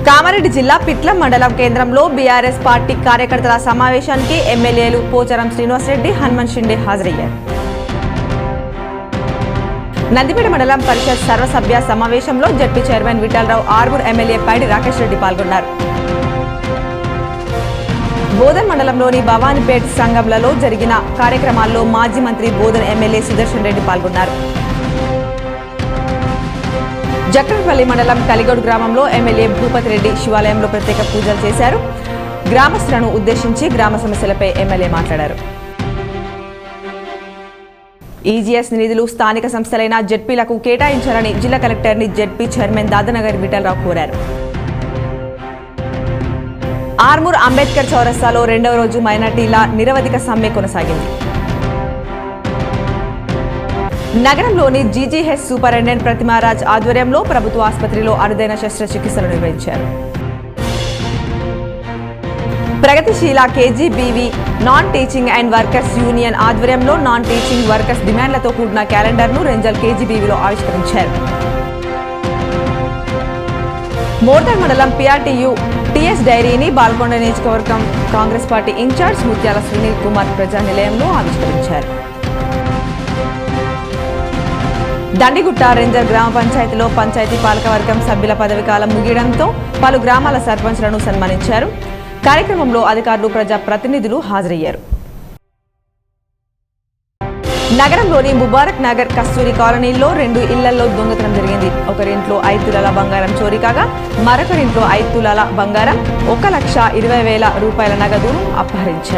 కామారెడ్డి జిల్లా పిట్ల మండలం కేంద్రంలో బీఆర్ఎస్ పార్టీ కార్యకర్తల సమావేశానికి ఎమ్మెల్యేలు పోచారం శ్రీనివాసరెడ్డి, హనుమంత్ షిండే హాజరయ్యారు. నందిపేట మండలం పరిషత్ సర్వసభ్య సమావేశంలో ZP chairman Vithalrao, Armoor MLA Paidi Rakesh Reddy పాల్గొన్నారు. బోధన్ మండలంలోని భవానీపేట్ సంఘంలలో జరిగిన కార్యక్రమాల్లో మాజీ మంత్రి బోధన్ ఎమ్మెల్యే సుదర్శన్ రెడ్డి పాల్గొన్నారు. జక్రన్పల్లి మండలం కలిగోడ్ గ్రామంలో ఎమ్మెల్యే భూపతి రెడ్డి శివాలయంలో ప్రత్యేక పూజలు చేశారు. గ్రామస్తులను ఉద్దేశించి గ్రామ సమస్యలపై ఎమ్మెల్యే మాట్లాడారు. ఈజీఎస్ నిధులు స్థానిక సంస్థలైన జెడ్పీలకు కేటాయించాలని జిల్లా కలెక్టర్ని జెడ్పీ చైర్మన్ దాదానగర్ విఠలరావు కోరారు. ఆర్మూర్ అంబేద్కర్ చౌరస్తాలో రెండవ రోజు మైనార్టీల నిరవధిక సమ్మె కొనసాగింది. నగరంలోని జీజీహెచ్ సూపరింటెండెంట్ ప్రతిమారాజ్ ఆధ్వర్యంలో ప్రభుత్వ ఆసుపత్రిలో అరుదైన శస్త్రచికిత్సలు నిర్వహించారు. ప్రగతిశీల KGBV non teaching and workers union ఆధ్వర్యంలో నాన్ టీచింగ్ వర్కర్స్ డిమాండ్లతో కూడిన క్యాలెండర్ను రెంజల్ కేజీబీవీలో ఆవిష్కరించారు. మోర్దాన్ మండలం పీఆర్టీయూ టీఎస్ డైరీని బాల్కొండ నియోజకవర్గం కాంగ్రెస్ పార్టీ ఇన్ఛార్జ్ ముత్యాల సునీల్ కుమార్ ప్రజానిలయంలో ఆవిష్కరించారు. దండిగుట్ట రెంజల్ గ్రామ పంచాయతీలో పంచాయతీ పాలకవర్గం సభ్యుల పదవీకాలం ముగియడంతో పలు గ్రామాల సర్పంచ్లను సన్మానించారు. కార్యక్రమంలో అధికారులు, ప్రజాప్రతినిధులు హాజరయ్యారు. నగరంలోని ముబారక్ నగర్ కస్తూరి కాలనీలో 2 ఇళ్లలో దొంగతనం జరిగింది. ఒకరింట్లో 5 తులాల బంగారం చోరీ కాగా మరొకరింట్లో 5 తులాల బంగారం, 1,20,000 రూపాయల నగదును అపహరించారు.